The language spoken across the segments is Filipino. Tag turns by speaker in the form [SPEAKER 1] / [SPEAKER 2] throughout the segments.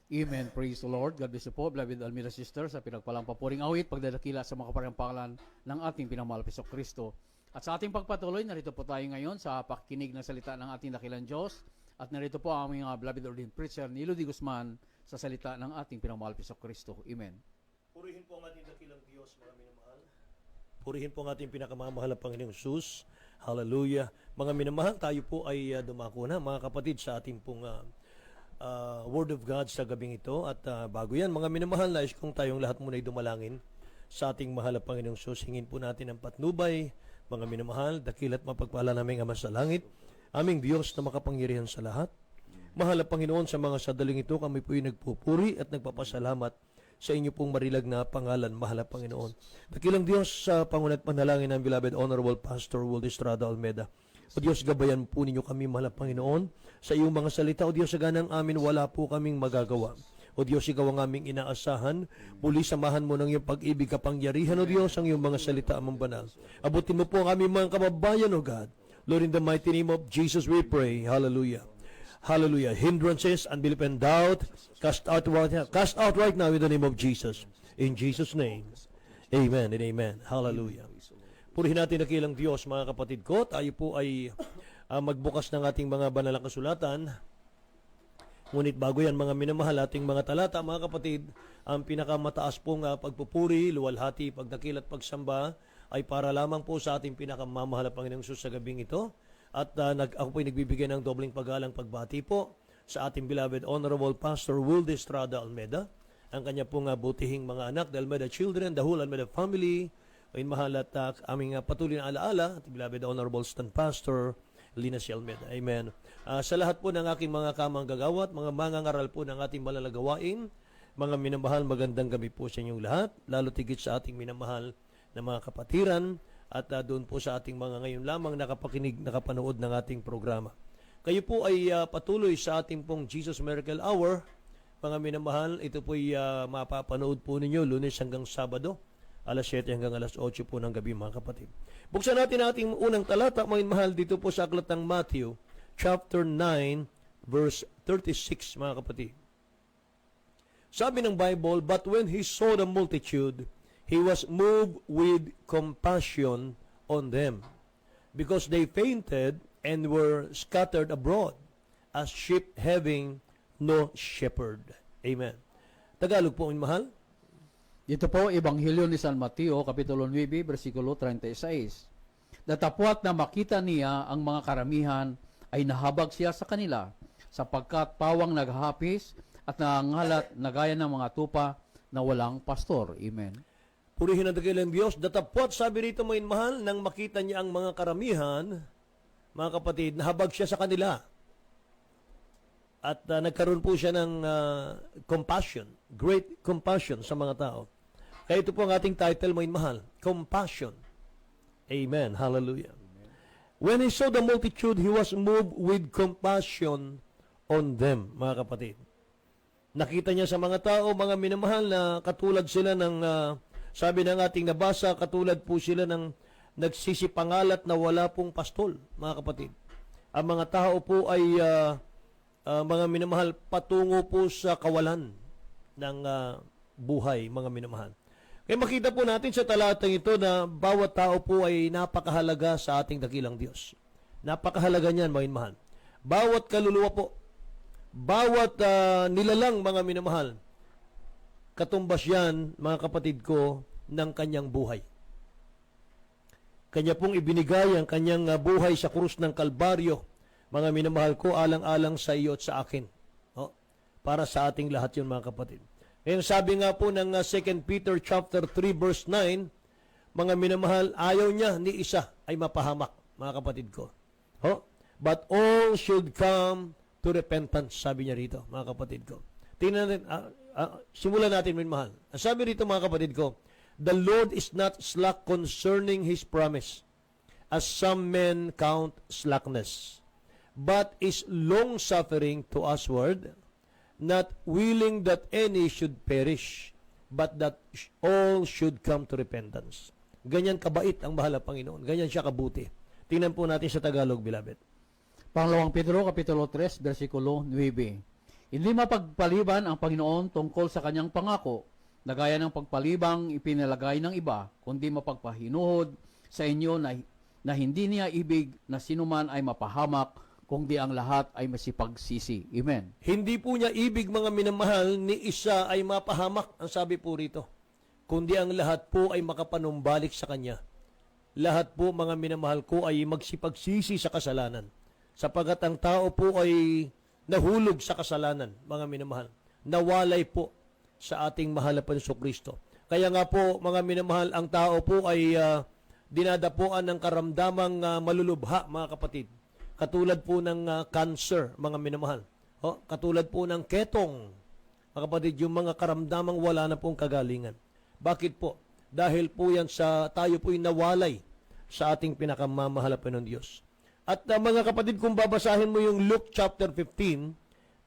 [SPEAKER 1] Amen. Praise the Lord. God bless you po, beloved Almira sisters, sa pinagpalang papuring awit, pagdadakila sa mga kapareang pangalan ng ating pinamahal Hesus Kristo. At sa ating pagpatuloy, narito po tayo ngayon sa pakikinig ng salita ng ating dakilang Diyos. At narito po ang aming beloved ordained preacher, Nilo D. Guzman, sa salita ng ating pinamahal Hesus Kristo. Amen.
[SPEAKER 2] Purihin po ang ating dakilang Diyos, mga minamahal. Purihin po ang ating pinakamamahal na Panginoong Hesus. Hallelujah. Mga minamahal, tayo po ay dumako na, mga kapatid, sa ating pong Word of God sa gabing ito. At bago yan, mga minamahal, nais kong tayong lahat muna ay dumalangin sa ating mahal na Panginoong Hesus. Hingin po natin ang patnubay, mga minamahal, dakilat mapagpala naming Ama sa langit, aming Diyos na makapangyarihan sa lahat. Mahal na Panginoon, sa mga sadaling ito, kami po ay nagpupuri at nagpapasalamat sa inyo pong marilag na pangalan, mahal na Panginoon. Dakilang Diyos, sa pangunat panalangin ng beloved Honorable Pastor Will Estrada Almeda. O Diyos, gabayan po ninyo kami, mahal na Panginoon, sa iyong mga salita. O Diyos, sa ganang amin, wala po kaming magagawa. O Diyos, ikaw ang aming inaasahan. Muli, samahan mo ng iyong pag-ibig, kapangyarihan, O Diyos, ang iyong mga salita, amang banal. Abutin mo po ang aming mga kababayan, O God. Lord, in the mighty name of Jesus, we pray. Hallelujah. Hallelujah. Hindrances, unbelief, and doubt, cast out right now in the name of Jesus. In Jesus' name, amen and amen. Hallelujah. Purihin natin dakilang Diyos, mga kapatid ko. Tayo po ay magbukas ng ating mga banal na kasulatan. Ngunit bago yan, mga minamahal, ating mga talata, mga kapatid, ang pinakamataas pong pagpupuri, luwalhati, pagdakil at pagsamba ay para lamang po sa ating pinakamamahal na Panginoong Hesus sa gabing ito. At ako po ay nagbibigay ng dobling paggalang pagbati po sa ating beloved Honorable Pastor Will Estrada Almeda, ang kanya pong butihing mga anak, the Almeda children, the whole Almeda family, ay mahal at aming patuloy na alaala, at beloved Honorable Stand Pastor Lina C. Almeda. Amen. Sa lahat po ng aking mga kamang gagawat, mga mangangaral po ng ating malalagawain, mga minamahal, magandang gabi po sa inyong lahat, lalo tigit sa ating minamahal na mga kapatiran, at doon po sa ating mga ngayon lamang nakapakinig, nakapanood ng ating programa. Kayo po ay patuloy sa ating pong Jesus Miracle Hour. Mga minamahal, ito po ay mapapanood po ninyo Lunes hanggang Sabado, alas 7 hanggang alas 8 po ng gabi, mga kapatid. Buksan natin ang ating unang talata, mga minamahal, dito po sa aklat ng Matthew, chapter 9, verse 36, mga kapatid. Sabi ng Bible, "But when he saw the multitude, he was moved with compassion on them, because they fainted and were scattered abroad, as sheep having no shepherd." Amen. Tagalog po, mahal.
[SPEAKER 1] Ito po, Ebanghelyo ni San Mateo, Kapitulo 9, versikulo 36. Datapwat na makita niya ang mga karamihan, ay nahabag siya sa kanila, sapagkat pawang naghahapis at nangangalat na gaya ng mga tupa na walang pastor. Amen.
[SPEAKER 2] Purihin ang dakilang Diyos. Datapwat, sabi rito, mga mahal, nang makita niya ang mga karamihan, mga kapatid, nahabag siya sa kanila. At nagkaroon po siya ng compassion, great compassion sa mga tao. Kaya ito po ang ating title, mga mahal, compassion. Amen. Hallelujah. Amen. When he saw the multitude, he was moved with compassion on them, mga kapatid. Nakita niya sa mga tao, mga minamahal, na katulad sila ng sabi ng ating nabasa, katulad po sila ng nagsisipangalat na wala pong pastol, mga kapatid. Ang mga tao po ay mga minamahal, patungo po sa kawalan ng buhay, mga minamahal. Kaya makita po natin sa talatang ito na bawat tao po ay napakahalaga sa ating dakilang Diyos. Napakahalaga niyan, mga minamahal. Bawat kaluluwa po, bawat nilalang, mga minamahal, katumbas yan, mga kapatid ko, ng kanyang buhay. Kanya pong ibinigay ang kanyang buhay sa krus ng Kalbaryo, mga minamahal ko, alang-alang sa iyo at sa akin. Para sa ating lahat yun, mga kapatid. Ngayon, sabi nga po ng 2 Peter chapter 3 verse 9, mga minamahal, ayaw niya ni isa ay mapahamak, mga kapatid ko. But all should come to repentance, sabi niya rito, mga kapatid ko. Tingnan natin, simulan natin, minamahal. Sabi rito, mga kapatid ko, "The Lord is not slack concerning His promise, as some men count slackness, but is long-suffering to usward, not willing that any should perish, but that all should come to repentance." Ganyan kabait ang mahal na Panginoon. Ganyan siya kabuti. Tingnan po natin sa Tagalog, beloved.
[SPEAKER 1] Pangalawang Pedro, Kapitulo 3, versikulo 9. Hindi mapagpaliban ang Panginoon tungkol sa kanyang pangako na gaya ng pagpalibang ipinalagay ng iba, kundi mapagpahinuhod sa inyo na hindi niya ibig na sinuman ay mapahamak, kundi ang lahat ay masipagsisi. Amen.
[SPEAKER 2] Hindi po niya ibig, mga minamahal, ni isa ay mapahamak, ang sabi po rito, kundi ang lahat po ay makapanumbalik sa Kanya. Lahat po, mga minamahal ko, ay magsipagsisi sa kasalanan. Sapagat ang tao po ay nahulog sa kasalanan, mga minamahal. Nawalay po sa ating mahal na Kristo. Kaya nga po, mga minamahal, ang tao po ay dinadapuan ng karamdamang malulubha, mga kapatid. Katulad po ng cancer, mga minamahal. Katulad po ng ketong, mga kapatid, yung mga karamdamang wala na pong kagalingan. Bakit po? Dahil po yan sa tayo po'y nawalay sa ating pinakamamahal na Diyos. At mga kapatid, kung babasahin mo yung Luke chapter 15,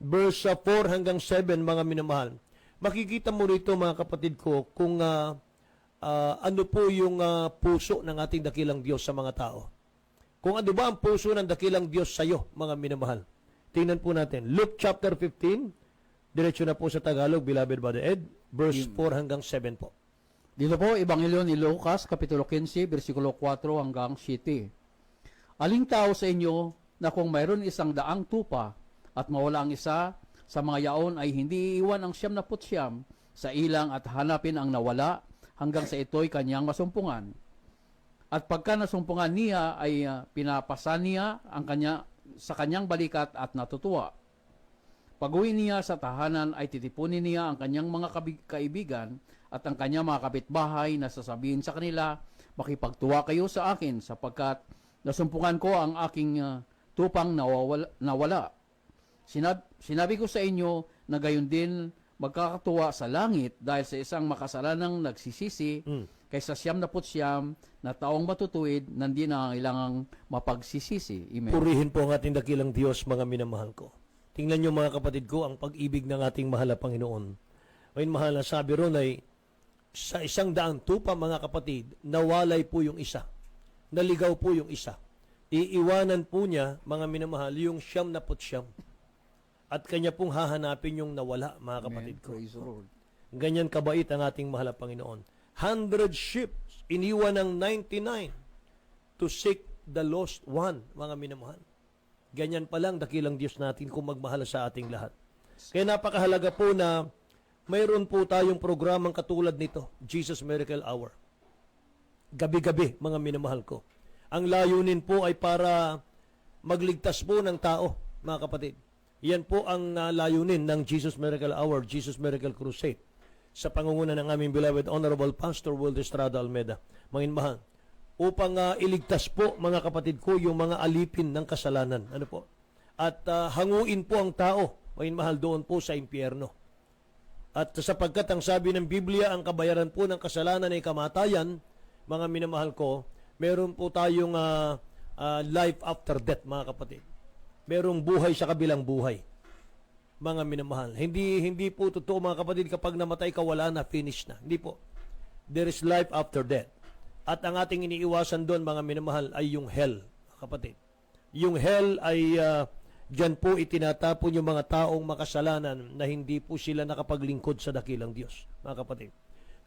[SPEAKER 2] verse 4 hanggang 7, mga minamahal, makikita mo rito, mga kapatid ko, kung ano po yung puso ng ating dakilang Diyos sa mga tao. Kung ano ba ang puso ng dakilang Diyos sa iyo, mga minamahal. Tingnan po natin. Luke chapter 15, diretso na po sa Tagalog, beloved Brother Ed, verse 4 hanggang 7 po.
[SPEAKER 1] Dito po, Ebanghelyo ni Lucas, Kapitulo 15, versikulo 4 hanggang 7. Aling tao sa inyo na kung mayroon isang daang tupa at mawala ang isa, sa mga yaon ay hindi iiwan ang 99 sa ilang at hanapin ang nawala hanggang sa ito'y kanyang masumpungan. At pagka nasumpungan niya ay pinapasan niya ang sa kanyang balikat at natutuwa. Pag-uwi niya sa tahanan ay titipunin niya ang kanyang mga kaibigan at ang kanyang mga kapitbahay na sasabihin sa kanila, makipagtuwa kayo sa akin sapagkat nasumpungan ko ang aking tupang nawala. Sinabi ko sa inyo na gayon din magkakatuwa sa langit dahil sa isang makasalanang nagsisisi kaysa 99 na taong matutuwid na hindi na kailangang mapagsisisi. Amen.
[SPEAKER 2] Purihin po ang ating dakilang Diyos, mga minamahal ko. Tingnan niyo, mga kapatid ko, ang pag-ibig ng ating mahal na Panginoon. Ngayon, mahal na sabi ron ay, sa 100 tupa, mga kapatid, nawalay po yung isa. Naligaw po yung isa. Iiwanan po niya, mga minamahal, yung 99. At kanya pong hahanapin yung nawala, mga kapatid ko.
[SPEAKER 1] Praise the Lord.
[SPEAKER 2] Ganyan kabait ang ating mahal na Panginoon. 100 sheep, iniwan ng 99 to seek the lost one, mga minamahal. Ganyan pa lang dakilang Diyos natin kung magmahal sa ating lahat. Kaya napakahalaga po na mayroon po tayong programang katulad nito, Jesus Miracle Hour. Gabi-gabi, mga minamahal ko. Ang layunin po ay para magligtas po ng tao, mga kapatid. Yan po ang layunin ng Jesus Miracle Hour, Jesus Miracle Crusade. Sa pangunguna ng aming beloved Honorable Pastor Will Estrada Almeda, mga inmahal, upang iligtas po, mga kapatid ko, yung mga alipin ng kasalanan. Ano po? At hanguin po ang tao, mga inmahal, doon po sa impyerno. At sapagkat ang sabi ng Biblia, ang kabayaran po ng kasalanan ay kamatayan, mga minamahal ko, meron po tayong life after death, mga kapatid. Merong buhay sa kabilang buhay, mga minamahal. Hindi po totoo, mga kapatid, kapag namatay ka, wala na, finish na. Hindi po. There is life after death. At ang ating iniiwasan doon, mga minamahal, ay yung hell, kapatid. Yung hell ay dyan po itinatapon yung mga taong makasalanan na hindi po sila nakapaglingkod sa dakilang Diyos, mga kapatid.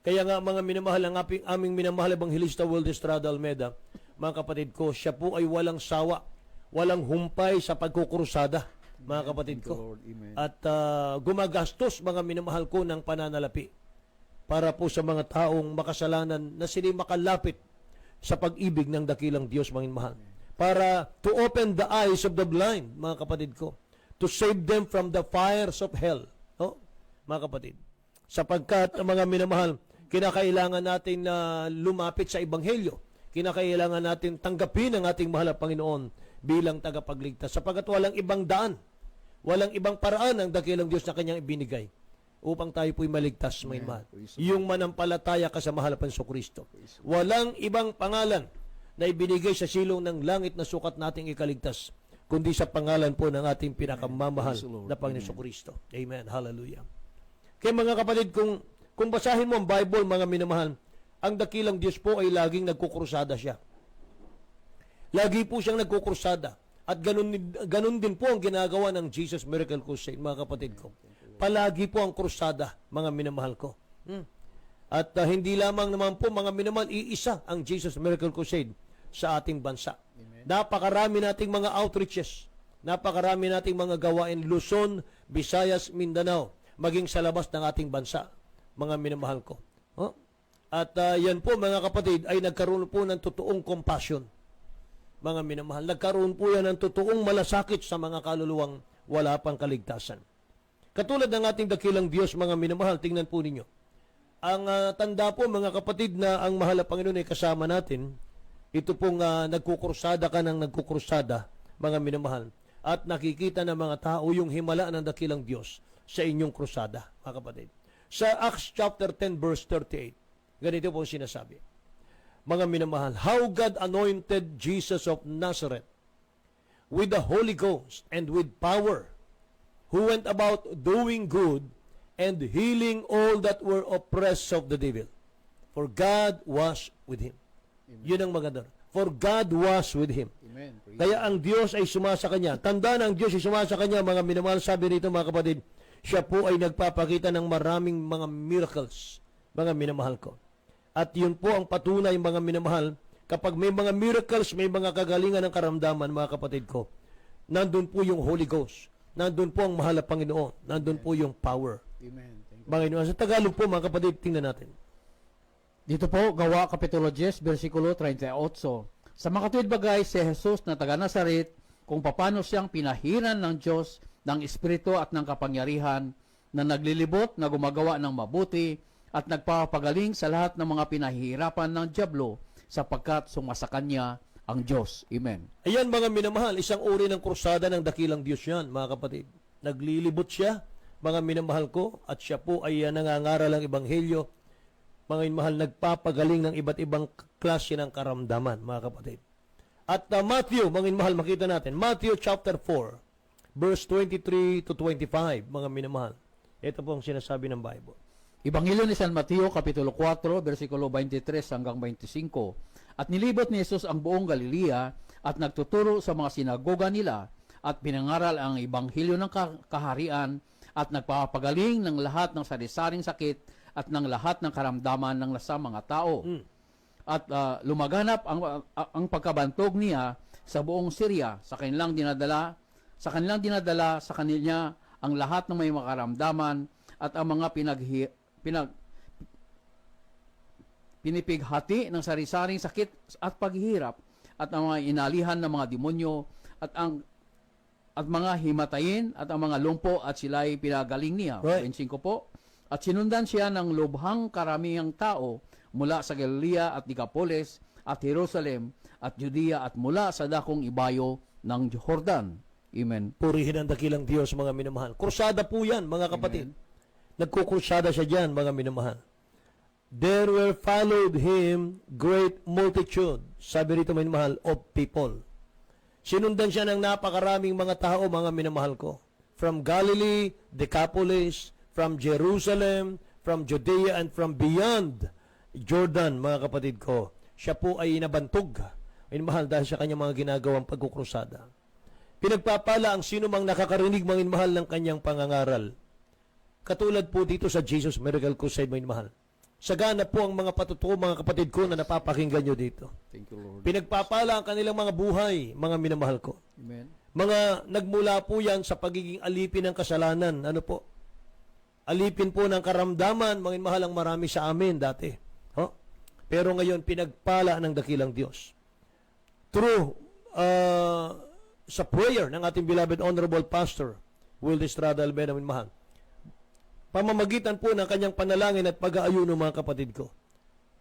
[SPEAKER 2] Kaya nga, mga minamahal, ang aming minamahal Evangelista Will Estrada Almeda, mga kapatid ko, siya po ay walang sawa, walang humpay sa pagkukrusada, mga kapatid ko. At gumagastos, mga minamahal ko, ng pananalapi para po sa mga taong makasalanan na sila makalapit sa pag-ibig ng dakilang Diyos, mga minamahal. Para to open the eyes of the blind, mga kapatid ko, to save them from the fires of hell. No? Mga kapatid. Sapagkat, mga minamahal, kinakailangan natin na lumapit sa Ebanghelyo. Kinakailangan natin tanggapin ang ating mahal na Panginoon bilang tagapagligtas. Sapagkat walang ibang daan, walang ibang paraan ang dakilang Diyos na kanyang ibinigay upang tayo po'y maligtas, mga mahal. Yung manampalataya ka sa mahal na Kristo. Walang ibang pangalan na ibinigay sa silong ng langit na sukat nating ikaligtas, kundi sa pangalan po ng ating pinakamamahal na Panginoon Kristo. Amen. Hallelujah. Kaya mga kapatid, kung basahin mo ang Bible, mga minamahal, ang dakilang Diyos po ay laging nagkukrusada siya. Lagi po siyang nagkukrusada. At ganun din po ang ginagawa ng Jesus Miracle Crusade, mga kapatid ko. Palagi po ang krusada, mga minamahal ko. At hindi lamang naman po, mga minamahal, iisa ang Jesus Miracle Crusade sa ating bansa. Napakarami nating mga outreaches, napakarami nating mga gawain, Luzon, Visayas, Mindanao, maging sa labas ng ating bansa, mga minamahal ko. At yan po, mga kapatid, ay nagkaroon po ng totoong compassion, mga minamahal. Nagkaroon po yan ng totoong malasakit sa mga kaluluwang wala pang kaligtasan. Katulad ng ating dakilang Diyos, mga minamahal, tingnan po ninyo. Ang tanda po, mga kapatid, na ang mahal na Panginoon ay kasama natin, ito pong nagkukursada ka ng nagkukursada, mga minamahal, at nakikita ng mga tao yung himala ng dakilang Diyos sa inyong krusada, mga kapatid. Sa Acts chapter 10, verse 38, ganito po sinasabi. Mga minamahal, how God anointed Jesus of Nazareth with the Holy Ghost and with power, who went about doing good and healing all that were oppressed of the devil. For God was with him. Amen. Yun ang maganda. For God was with him.
[SPEAKER 1] Amen.
[SPEAKER 2] Kaya ang Diyos ay sumasa kanya. Tandaan, ang Diyos ay sumasa kanya, mga minamahal. Sabi rito, mga kapatid, siya po ay nagpapakita ng maraming mga miracles, mga minamahal ko. At yun po ang patunay, mga minamahal, kapag may mga miracles, may mga kagalingan ng karamdaman, mga kapatid ko, nandun po yung Holy Ghost. Nandun po ang mahal na Panginoon. Nandun po yung power.
[SPEAKER 1] Amen. Thank you.
[SPEAKER 2] Mga minamahal, sa Tagalog po, mga kapatid, tingnan natin.
[SPEAKER 1] Dito po, Gawa Kapitulo 10, versikulo 38. Sa makatuwid bagay, si Jesus na taga Nazaret, kung paano siyang pinahiran ng Diyos, ng Espiritu at ng kapangyarihan, na naglilibot, na gumagawa ng mabuti, at nagpapagaling sa lahat ng mga pinahihirapan ng dyablo, sapagkat sumasa kanya ang Diyos. Amen.
[SPEAKER 2] Ayan, mga minamahal, isang uri ng krusada ng dakilang Diyos yan, mga kapatid. Naglilibot siya, mga minamahal ko, at siya po ay nangangaral ng Ebanghelyo. Mga minamahal, nagpapagaling ng iba't ibang klase ng karamdaman, mga kapatid. At Matthew, mga minamahal, makita natin, Matthew chapter 4, verse 23 to 25, mga minamahal. Ito po ang sinasabi ng Bible.
[SPEAKER 1] Ebanghelyo ni San Mateo, Kapitulo 4, versikulo 23 hanggang 25. At nilibot ni Jesus ang buong Galilea at nagtuturo sa mga sinagoga nila at pinangaral ang Ebanghelyo ng kaharian at nagpapagaling ng lahat ng sari-saring sakit at ng lahat ng karamdaman ng nasa mga tao. At lumaganap ang pagkabantog niya sa buong Syria sa kanilang dinadala sa kanila ang lahat ng may makaramdaman at ang mga pinipighati ng sari-saring sakit at paghihirap at ang mga inalihan ng mga demonyo at mga himatayin at ang mga lumpo at sila ay pinagaling niya.
[SPEAKER 2] Right.
[SPEAKER 1] 25 po. At sinundan siya ng lubhang karamihang tao mula sa Galilea at Decapolis at Jerusalem at Judea at mula sa dakong ibayo ng Jordan. Amen.
[SPEAKER 2] Purihin ang dakilang Diyos, mga minamahal. Krusada po yan, mga kapatid. Nagkukrusada siya dyan, mga minamahal. There were followed him great multitude, sabi rito, mga minamahal, of people. Sinundan siya ng napakaraming mga tao, mga minamahal ko. From Galilee, Decapolis, from Jerusalem, from Judea, and from beyond Jordan, mga kapatid ko. Siya po ay nabantog, minamahal, dahil sa kanyang mga ginagawang pagkukrusada. Pinagpapala ang sino mang nakakarinig, mga minamahal, ng kanyang pangangaral. Katulad po dito sa Jesus Miracle Crusade, mga minamahal. Sagana po ang mga patutuo, mga kapatid ko, na napapakinggan nyo dito.
[SPEAKER 1] Thank you, Lord.
[SPEAKER 2] Pinagpapala ang kanilang mga buhay, mga minamahal ko.
[SPEAKER 1] Amen.
[SPEAKER 2] Mga nagmula po yan sa pagiging alipin ng kasalanan. Ano po? Alipin po ng karamdaman, mga minamahal, ang marami sa amin dati. Pero ngayon, pinagpala ng dakilang Diyos. True, sa prayer ng ating beloved Honorable Pastor, Will Estrada Albena, minamahal. Pamamagitan po ng kanyang panalangin at pag-aayuno, mga kapatid ko.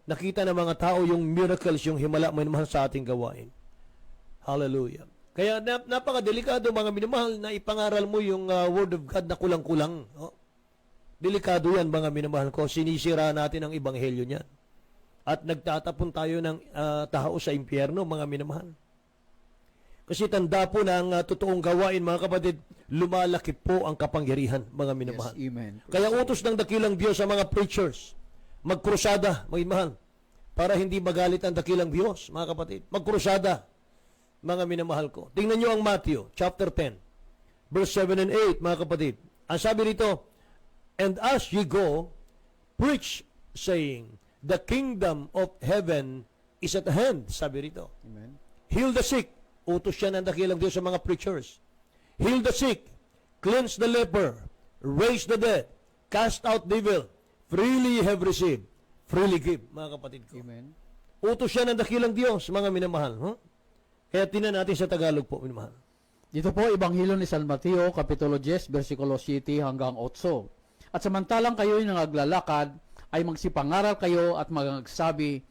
[SPEAKER 2] Nakita ng mga tao yung miracles, yung himala, minamahal, sa ating gawain. Hallelujah. Kaya napakadelikado, mga minamahal, na ipangaral mo yung Word of God na kulang-kulang. Delikado yan, mga minamahal ko. Sinisira natin ang Ebanghelyo niyan. At nagtatapon tayo ng tao sa impyerno, mga minamahal. Kasi tanda po na ang totoong gawain, mga kapatid, lumalaki po ang kapangyarihan, mga minamahal.
[SPEAKER 1] Yes, amen.
[SPEAKER 2] Kaya utos ng dakilang Diyos sa mga preachers, magkrusada, mga minamahal, para hindi magalit ang dakilang Diyos, mga kapatid. Magkrusada. mga minamahal ko. Tingnan nyo ang Matthew, chapter 10, verse 7 and 8, mga kapatid. Ang sabi rito, "And as ye go, preach, saying, the kingdom of heaven is at hand." Sabi rito.
[SPEAKER 1] Amen.
[SPEAKER 2] "Heal the sick." Utos siya ng dakilang Diyos sa mga preachers. "Heal the sick, cleanse the leper, raise the dead, cast out devil, freely you have received, freely give." Mga kapatid ko.
[SPEAKER 1] Amen.
[SPEAKER 2] Utos siya ng dakilang Diyos, mga minamahal. Kaya tinan natin sa Tagalog po, minamahal.
[SPEAKER 1] Dito po, Ebanghelyo ni San Mateo, Kapitulo 10, versikulo 7 hanggang 8. "At samantalang kayo'y nangaglalakad, ay magsipangaral kayo at magsabi,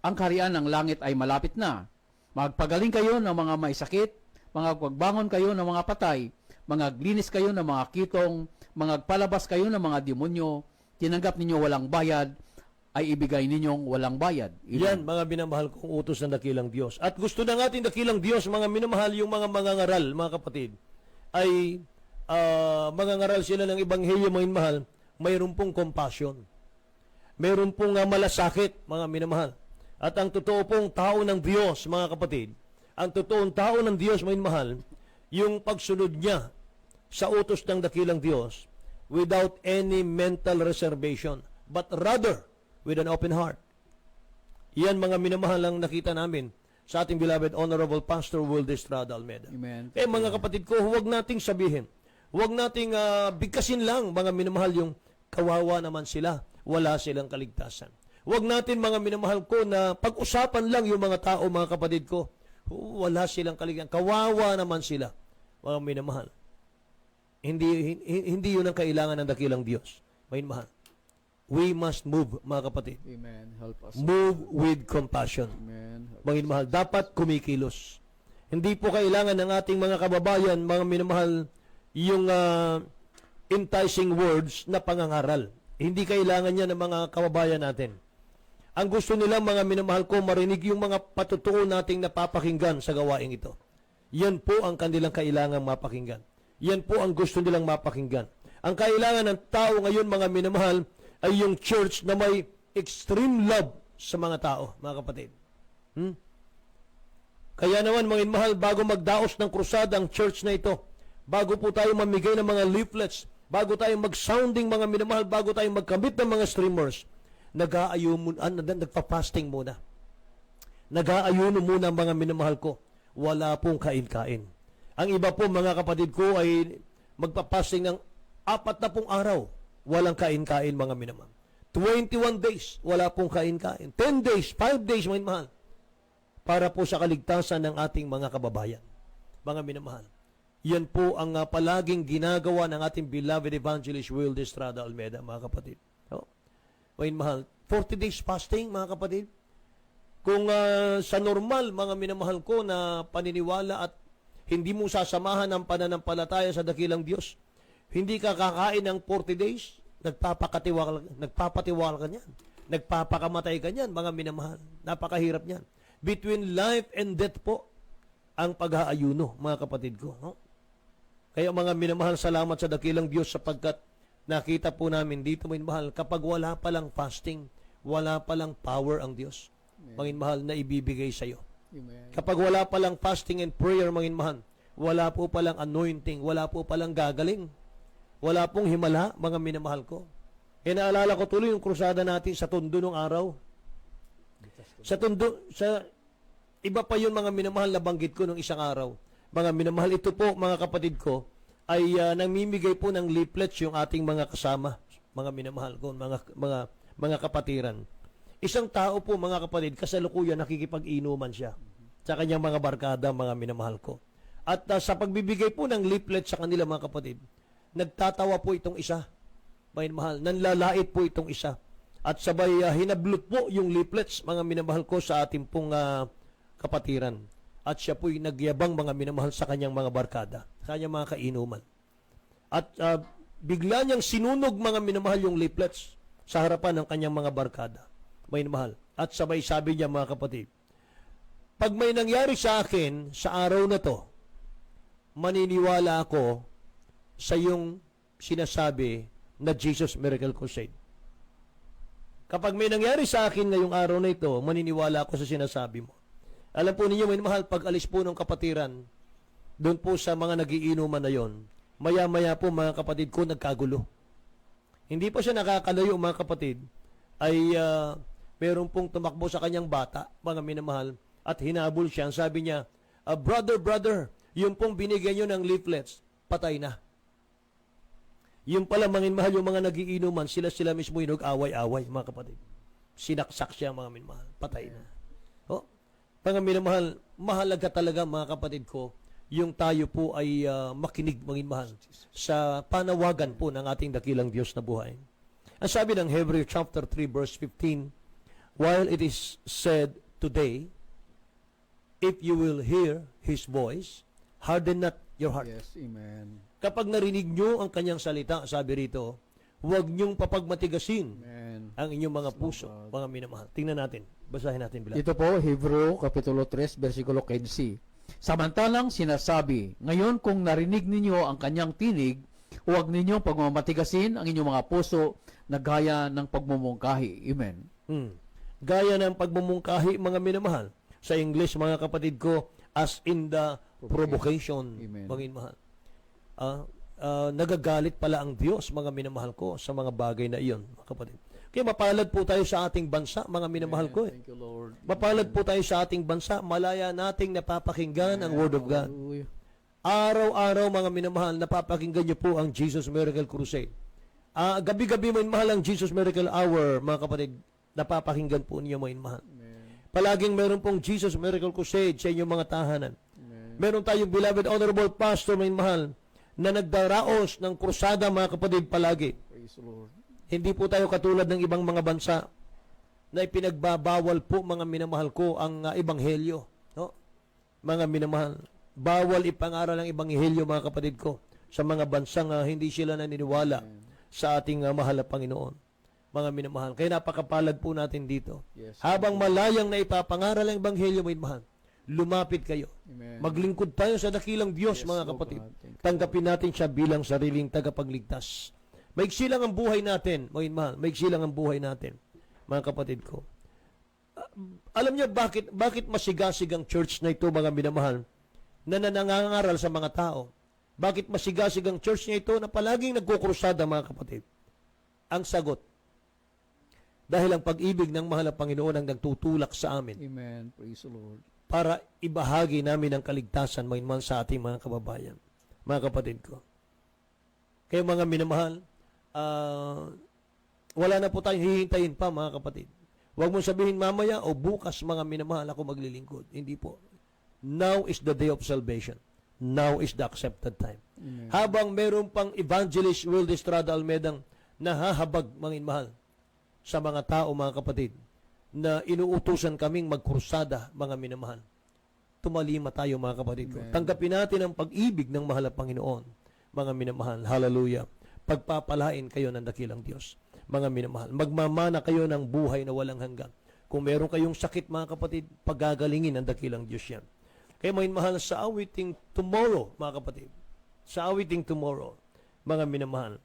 [SPEAKER 1] ang kaharian ng langit ay malapit na. Magpagaling kayo ng mga may sakit, magpagbangon kayo ng mga patay, magaglinis kayo ng mga kitong, magpalabas kayo ng mga demonyo, tinanggap ninyo walang bayad, ay ibigay ninyong walang bayad."
[SPEAKER 2] Yan, mga minamahal kong utos ng dakilang Diyos. At gusto ng ating dakilang Diyos, mga minamahal, yung mga mangangaral, mga kapatid, ay mangangaral sila ng Ebanghelyo, mga minamahal, mayroon pong compassion. Mayroon pong malasakit, mga minamahal. At ang totoo pong tao ng Diyos, mga kapatid, ang totoong tao ng Diyos, mga minamahal, yung pagsunod niya sa utos ng dakilang Diyos without any mental reservation, but rather with an open heart. Yan, mga minamahal, ang nakita namin sa ating beloved Honorable Pastor Will Estrada Almeida.
[SPEAKER 1] Amen.
[SPEAKER 2] Mga kapatid ko, huwag nating sabihin, huwag nating bigkasin lang, mga minamahal, yung kawawa naman sila, wala silang kaligtasan. Huwag natin, mga minamahal ko, na pag-usapan lang yung mga tao, mga kapatid ko, wala silang kaligtasan, kawawa naman sila, mga minamahal. Hindi yun ang kailangan ng dakilang Diyos, mga minamahal. We must move, mga kapatid.
[SPEAKER 1] Amen. Help us.
[SPEAKER 2] Move with compassion.
[SPEAKER 1] Amen.
[SPEAKER 2] Mga minamahal, dapat kumikilos. Hindi po kailangan ng ating mga kababayan, mga minamahal, yung enticing words na pangangaral. Hindi kailangan niya ng mga kababayan natin. Ang gusto nila, mga minamahal ko, marinig yung mga patutuo nating napapakinggan sa gawaing ito. Yan po ang kanilang kailangan mapakinggan. Yan po ang gusto nilang mapakinggan. Ang kailangan ng tao ngayon, mga minamahal, ay yung church na may extreme love sa mga tao, mga kapatid. Kaya naman, mga minamahal, bago magdaos ng krusada ang church na ito, bago po tayo mamigay ng mga leaflets, bago tayo mag-sounding, mga minamahal, bago tayo magkamit ng mga streamers, nagpa-fasting muna. Nag-aayuno muna, mga minamahal ko. Wala pong kain-kain. Ang iba po, mga kapatid ko, ay magpa-fasting ng 40 araw. Walang kain-kain, mga minamahal. 21 days, wala pong kain-kain. 10 days, 5 days, mga minamahal. Para po sa kaligtasan ng ating mga kababayan. Mga minamahal. Yan po ang palaging ginagawa ng ating beloved evangelist Will Estrada Almeida, mga kapatid. Mga minamahal, 40 days fasting, mga kapatid. Kung sa normal, mga minamahal ko, na paniniwala at hindi mo sasamahan ang pananampalataya sa dakilang Diyos, hindi ka kakain ng 40 days, nagpapatiwala ka niyan. Nagpapakamatay ka niyan, mga minamahal. Napakahirap niyan. Between life and death po ang pag-aayuno, mga kapatid ko. Kaya, mga minamahal, salamat sa dakilang Diyos sapagkat nakita po namin dito, mga minamahal, kapag wala palang fasting, wala palang power ang Diyos, mga minamahal, na ibibigay sa iyo.
[SPEAKER 1] Amen.
[SPEAKER 2] Kapag wala palang fasting and prayer, mga minamahal, wala po palang anointing, wala po palang gagaling, wala pong himala, mga minamahal ko. Kaya naalala ko tuloy yung krusada natin sa Tondo nung araw. Sa Tondo, iba pa yun, mga minamahal, na banggit ko nung isang araw. Mga minamahal, ito po, mga kapatid ko, ay namimigay po ng leaflets yung ating mga kasama, mga minamahal ko, mga kapatiran. Isang tao po, mga kapatid, kasalukuyan nakikipag-inuman siya sa kanyang mga barkada, mga minamahal ko. At sa pagbibigay po ng leaflet sa kanila, mga kapatid, nagtatawa po itong isa, mga minamahal, nanlalait po itong isa. At sabay hinablot po yung leaflets, mga minamahal ko, sa ating pong kapatiran. At siya po'y nagyabang, mga minamahal, sa kanyang mga barkada, sa kanyang mga kainuman. At bigla niyang sinunog, mga minamahal, yung leaflets sa harapan ng kanyang mga barkada, mga minamahal. At sabay sabi niya, mga kapatid, pag may nangyari sa akin sa araw na to, maniniwala ako sa yung sinasabi na Jesus Miracle Crusade. Kapag may nangyari sa akin ngayong araw na ito, maniniwala ako sa sinasabi mo. Alam po ninyo, minamahal, pag alis po ng kapatiran, doon po sa mga nagiinuman na yon, maya-maya po mga kapatid ko nagkagulo. Hindi po siya nakakalayo mga kapatid, ay meron pong tumakbo sa kanyang bata, mga minamahal, at hinabol siya. Sabi niya, brother, yung pong binigyan nyo ng leaflets, patay na. Yung pala mga minamahal, yung mga nagiinuman, sila mismo yung nag-away-away, mga kapatid. Sinaksak siya mga minamahal, patay na. Mga minamahal, mahalaga talaga mga kapatid ko, yung tayo po ay makinig, mga minamahal, sa panawagan po ng ating dakilang Diyos na buhay. Ang sabi ng Hebrews chapter 3 verse 15, while it is said today, if you will hear His voice, harden not your heart.
[SPEAKER 1] Yes, amen.
[SPEAKER 2] Kapag narinig nyo ang kanyang salita, sabi rito, huwag nyong papagmatigasin
[SPEAKER 1] Amen.
[SPEAKER 2] ang inyong mga puso, mga minamahal. Tingnan natin, basahin natin bilang.
[SPEAKER 1] Ito po, Hebreo, Kapitulo 3, versikulo 15. Samantalang sinasabi, ngayon kung narinig ninyo ang kanyang tinig, huwag ninyong pagmamatigasin ang inyong mga puso na gaya ng pagmumungkahi. Amen.
[SPEAKER 2] Gaya ng pagmumungkahi, mga minamahal. Sa English, mga kapatid ko, as in the provocation,
[SPEAKER 1] Amen.
[SPEAKER 2] mga minamahal. Nagagalit pala ang Diyos, mga minamahal ko, sa mga bagay na iyon, mga kapatid. Kaya mapalad po tayo sa ating bansa, mga minamahal ko.
[SPEAKER 1] Thank you, Lord.
[SPEAKER 2] Mapalad po tayo sa ating bansa, malaya nating napapakinggan ang Word of God.
[SPEAKER 1] Hallelujah.
[SPEAKER 2] Araw-araw, mga minamahal, napapakinggan niyo po ang Jesus Miracle Crusade. Gabi-gabi, minamahal, ang Jesus Miracle Hour, mga kapatid, napapakinggan po niyo, minamahal. Palaging meron pong Jesus Miracle Crusade sa inyong mga tahanan. Meron tayong beloved honorable pastor, minamahal, na nagdaraos ng krusada, mga kapatid, palagi.
[SPEAKER 1] Praise the Lord.
[SPEAKER 2] Hindi po tayo katulad ng ibang mga bansa na ipinagbabawal po, mga minamahal ko, ang ebanghelyo. No? Mga minamahal, bawal ipangaral ang ebanghelyo, mga kapatid ko, sa mga bansang hindi sila naniniwala sa ating mahal na Panginoon. Mga minamahal. Kaya napakapalad po natin dito.
[SPEAKER 1] Yes.
[SPEAKER 2] Habang malayang na ipapangaral ang ebanghelyo, mga minamahal, lumapit kayo.
[SPEAKER 1] Amen.
[SPEAKER 2] Maglingkod tayo sa dakilang Diyos,
[SPEAKER 1] Yes,
[SPEAKER 2] mga
[SPEAKER 1] Lord
[SPEAKER 2] kapatid.
[SPEAKER 1] God. Thank you,
[SPEAKER 2] Tanggapin natin siya bilang sariling tagapagligtas. Maigsi lang ang buhay natin, mga minamahal. Maigsi lang ang buhay natin, mga kapatid ko. Alam niyo bakit masigasig ang church na ito, mga minamahal, na nangangaral sa mga tao? Bakit masigasig ang church na ito na palaging nagkukrusada, mga kapatid? Ang sagot, dahil ang pag-ibig ng mahal na Panginoon ang nagtutulak sa amin
[SPEAKER 1] Amen. Praise the Lord.
[SPEAKER 2] para ibahagi namin ang kaligtasan, mga minamahal, sa ating mga kababayan, mga kapatid ko. Kaya mga minamahal, wala na po tayong hihintayin pa, mga kapatid. Huwag mong sabihin mamaya o bukas, mga minamahal, ako maglilingkod. Hindi po. Now is the day of salvation. Now is the accepted time.
[SPEAKER 1] Amen.
[SPEAKER 2] Habang meron pang evangelist Will Estrada Almedang nahahabag, mga minamahal, sa mga tao, mga kapatid, na inuutusan kaming magkrusada, mga minamahal. Tumalima tayo, mga kapatid ko.
[SPEAKER 1] Amen.
[SPEAKER 2] Tanggapin natin ang pag-ibig ng mahal na Panginoon, mga minamahal. Hallelujah. Pagpapalain kayo ng dakilang Diyos, mga minamahal. Magmamana kayo ng buhay na walang hanggan. Kung meron kayong sakit, mga kapatid, pagagalingin ng dakilang Diyos yan. Kaya mga minamahal, sa awiting tomorrow, mga kapatid, sa awiting tomorrow, mga minamahal,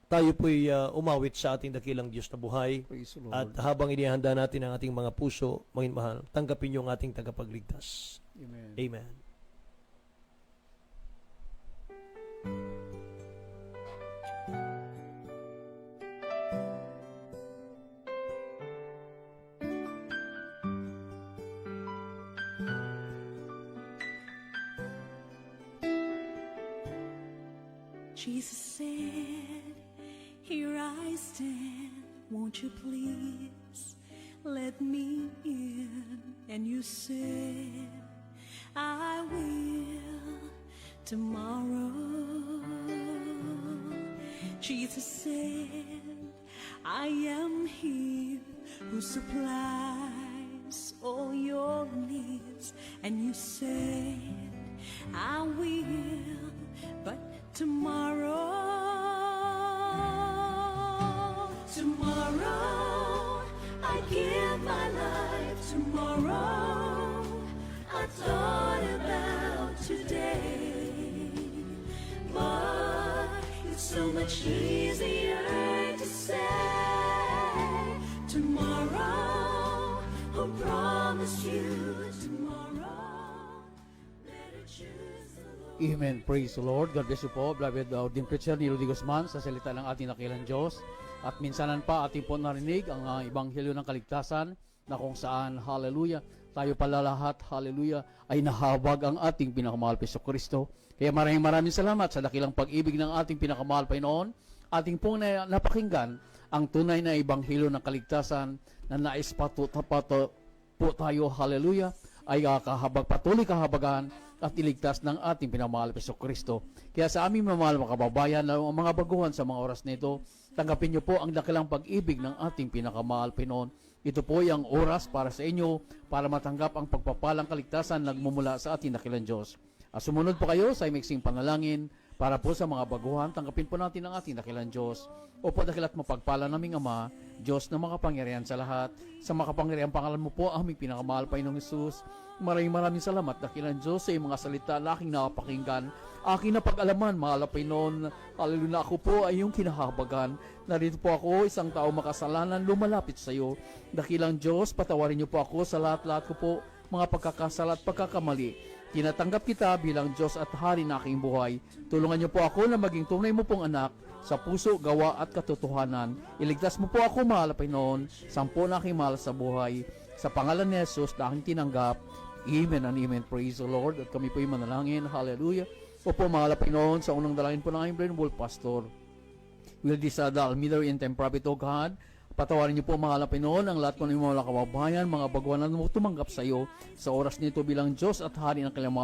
[SPEAKER 2] tayo po'y umawit sa ating dakilang Diyos na buhay.
[SPEAKER 1] Praise the Lord.
[SPEAKER 2] At habang inihanda natin ang ating mga puso, mga minamahal, tanggapin yung ating tagapagligtas.
[SPEAKER 1] Amen.
[SPEAKER 2] Amen.
[SPEAKER 3] Jesus said, here I stand, won't you please let me in? And you said, I will tomorrow. Jesus said, I am he who supplies all your needs. And you said, I will, but tomorrow, I give my life. Tomorrow, I thought about today, but it's so much easier to say tomorrow. Who promised promise you tomorrow. Better choose the Lord.
[SPEAKER 1] Amen. Praise the Lord. God bless you po, beloved din preacher ni Rudy Guzman sa salita ng ating dakilang Diyos. At minsanan pa ating po narinig ang Ebanghelyo ng Kaligtasan na kung saan, hallelujah, tayo pala lahat, hallelujah, ay nahabag ang ating pinakamahal Hesus Kristo. Kaya maraming salamat sa dakilang pag-ibig ng ating pinakamahal Panginoon. Ating pong napakinggan ang tunay na Ebanghelyo ng Kaligtasan na nais po tayo, hallelujah, ay patuloy kahabagan at iligtas ng ating pinamahal Hesus Kristo. Kaya sa aming mamahal mga kababayan, ang mga baguhan sa mga oras nito, tanggapin niyo po ang dakilang pag-ibig ng ating pinakamahal Panginoon. Ito po ay ang oras para sa inyo para matanggap ang pagpapalang kaligtasan nagmumula sa ating dakilang Diyos. Sumunod po kayo sa imiksing panalangin para po sa mga baguhan. Tanggapin po natin ang ating dakilang Diyos. Opo, dakilat mapagpala naming Ama, Diyos na makapangyarihan sa lahat. Sa makapangyarihan pangalan mo po, aming pinakamahal Panginoong Hesus. Maraming salamat, dakilang Diyos, sa iyong mga salita na aking napakinggan. Aking napag-alaman, mahal na Panginoon, hallelujah, ako po ay iyong kinahabagan. Narito po ako, isang tao makasalanan, lumalapit sa iyo. Dakilang Diyos, patawarin niyo po ako sa lahat-lahat ko po, mga pagkakasala at pagkakamali. Tinatanggap kita bilang Diyos at Hari na aking buhay. Tulungan niyo po ako na maging tunay mo pong anak sa puso, gawa at katotohanan. Iligtas mo po ako, mahal na Panginoon, sampo na aking mahal sa buhay. Sa pangalan ni Jesus na aking tinanggap. Amen and amen. Praise the Lord. At kami po yung manalangin. Hallelujah. Opo, mahal na Panginoon, sa unang dalangin po ng aming Brain Wolf Pastor, will disada almider in time prophet o God. Patawarin niyo po, mahal na Panginoon, ang lahat po ng mga kababayan, mga baguhan na tumanggap sa iyo sa oras nito bilang Diyos at Hari ng kanilang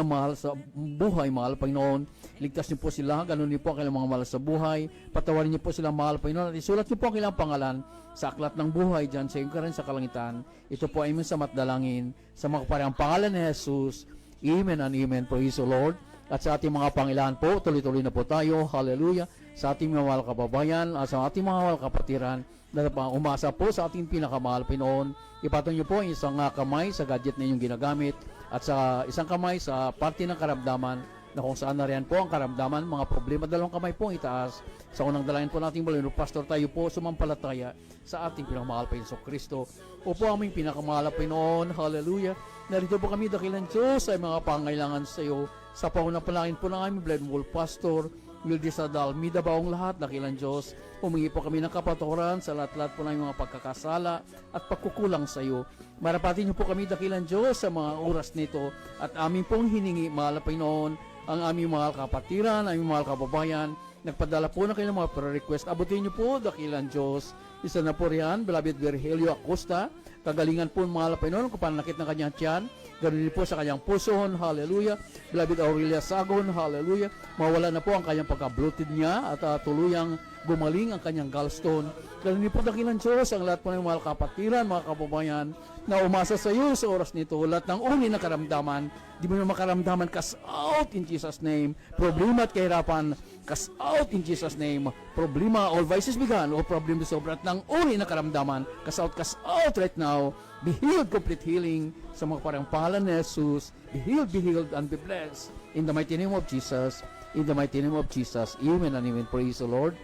[SPEAKER 1] mahal sa buhay, mahal Panginoon. Ligtas niyo po sila, ganun niyo po ang kanilang mga mahal sa buhay. Patawarin niyo po sila, mahal Panginoon, at isulat niyo po ang kanilang pangalan sa aklat ng buhay dyan sa iyong karan sa kalangitan. Ito po ay sa matdalangin sa mga kaparehang pangalan ni Jesus. Amen and amen. Praise the Lord. At sa ating mga pangilahan po, tuloy-tuloy na po tayo. Hallelujah. Sa ating mga mahal kababayan, sa ating mga mahal kapatiran, na umasa po sa ating pinakamahal Pinoon. Ipatong niyo po ang isang kamay sa gadget na inyong ginagamit at sa isang kamay sa parte ng karamdaman na kung saan na riyan po ang karamdaman, mga problema, dalawang kamay po ang itaas. Sa unang dalangin po nating Balino Pastor, tayo po sumampalataya sa ating pinakamahal pa Hesus Kristo. Opo, aming pinakamahal Pinoon. Hallelujah. Narito po kami, dakilang Diyos, ay mga pangailangan sa iyo. Sa pangunapalangin po ng aming Blind Wolf Pastor, Wildy Sadal, midabaong lahat, dakilang Diyos. Humingi po kami ng kapatawaran sa lahat-lahat po ng mga pagkakasala at pagkukulang sa iyo. Marapatin niyo po kami, dakilang Diyos, sa mga oras nito at aming pong hiningi, mahal na Panginoon, ang aming mahal kapatiran, aming mahal kababayan. Nagpadala po na kayo ng mga request. Abutin niyo po, dakilang Diyos. Isa na po riyan, beloved Virgilio Acosta. Kagalingan po, mahal na Panginoon, kung panakit ng kanyang tiyan. Ganun din po sa kanyang puson, hallelujah. Beloved Aurelia Sagon, hallelujah. Mawala na po ang kanyang pagka-bloated niya at tuluyang gumaling ang kanyang gallstone. Ganun din po, dakilang Diyos, ang lahat po ng mga kapatiran, mga kababayan, na umasa sa iyo sa oras nito. Lahat ng uri na karamdaman, di mo na makaramdaman, cast out in Jesus' name. Problema at kahirapan, cast out in Jesus' name. Problema, all vices began, o problem sobra at ng uri na karamdaman, cast out right now. Be healed, complete healing sa mga parang pangalan ni Jesus. Be healed, and be blessed. In the mighty name of Jesus. In the mighty name of Jesus. Amen and amen. Praise the Lord.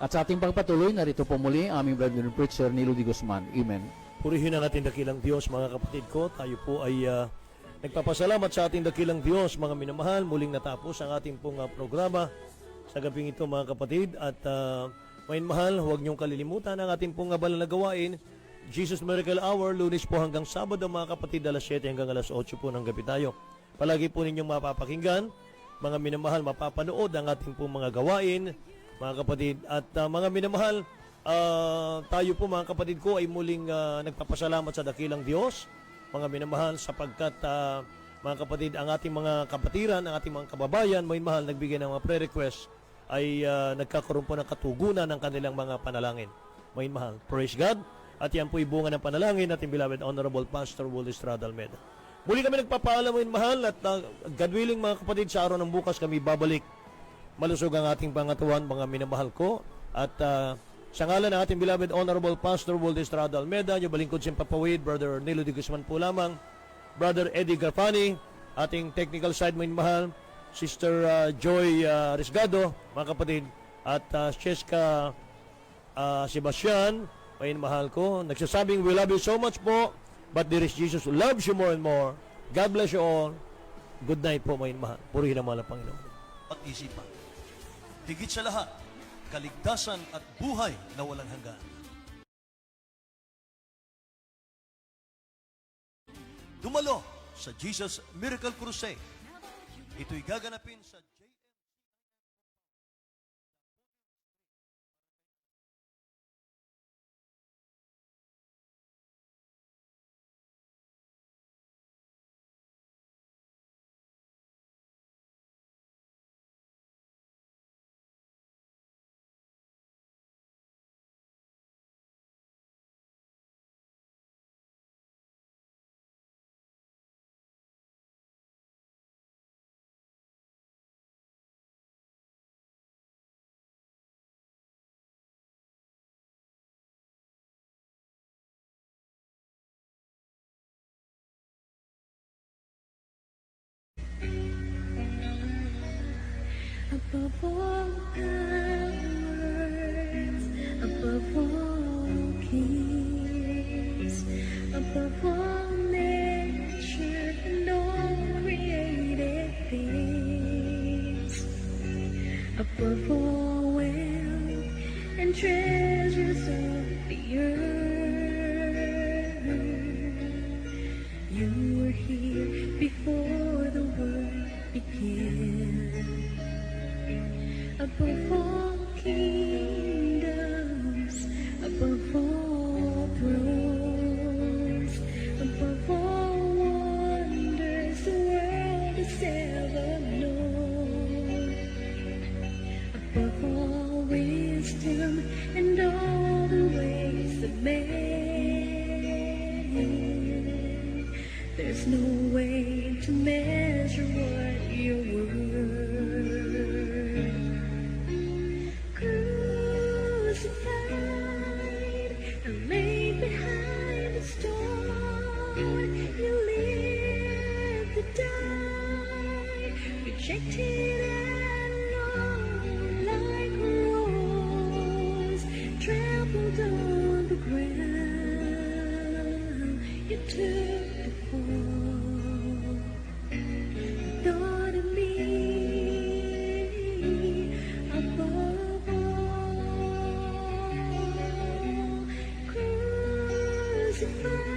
[SPEAKER 1] At sa ating pagpatuloy, narito po muli aming brother and preacher ni Rudy Guzman. Amen.
[SPEAKER 2] Purihin ang ating dakilang Diyos, mga kapatid ko. Tayo po ay nagpapasalamat sa ating dakilang Diyos, mga minamahal. Muling natapos ang ating pong programa sa gabing ito, mga kapatid. At mga mahal, huwag niyong kalilimutan ang ating pong banal na gawain. Jesus Miracle Hour, Lunes po hanggang Sabado, mga kapatid, alas 7 hanggang alas 8 po ng gabi tayo. Palagi po ninyong mapapakinggan, mga minamahal, mapapanood ang ating pong mga gawain, mga kapatid. At mga minamahal, tayo po, mga kapatid ko, ay muling nagpapasalamat sa dakilang Diyos, mga minamahal, sapagkat mga kapatid, ang ating mga kapatiran, ang ating mga kababayan, mga minamahal, nagbigay ng mga pre-request, ay nagkakaroon po ng katugunan ng kanilang mga panalangin. Mga minamahal, praise God. At yan po ibunga ng panalangin natin, beloved Honorable Pastor Wildy Estrada Almeida. Muli kami nagpapaalam, mga mahal, at God willing, mga kapatid, sa araw ng bukas kami babalik. Malusog ang ating pangatawan, mga minamahal ko. At sa ngalan ng ating beloved Honorable Pastor Wildy Estrada Almeida, yung balingkod siyang papawid, Brother Nilo de Guzman po lamang, Brother Eddie Garfani, ating technical side, mga mahal, Sister Joy Risgado, mga kapatid, at Cheska Sebastian, mga mahal ko, nagsasabing we love you so much po, But there is Jesus who loves you more and more. God bless you all. Good night po, mga mahal. Purihin ang mahal ng Panginoon.
[SPEAKER 4] At isipan. Higit sa lahat, kaligtasan at buhay na walang hanggan. Dumalo sa Jesus Miracle Crusade. Ito'y gaganapin sa
[SPEAKER 3] above all powers, above all kings, above all nature and all created things, above all wealth and treasures of the earth. You were here before the world began. Above all kingdoms, above all thrones, above all wonders the world has ever known, above all wisdom and all the ways of man, there's no way to measure what you're worth. Crucified and laid behind a stone, you lived to die, rejected and alone, like a rose trampled on the ground. You took the fall, thought of me above all. Crucified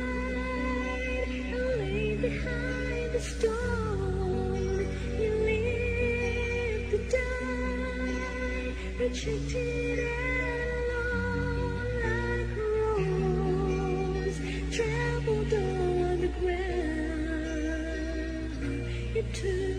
[SPEAKER 3] and laid behind the stone, you lived to die, rejected and alone, like a rose trampled on the ground. You took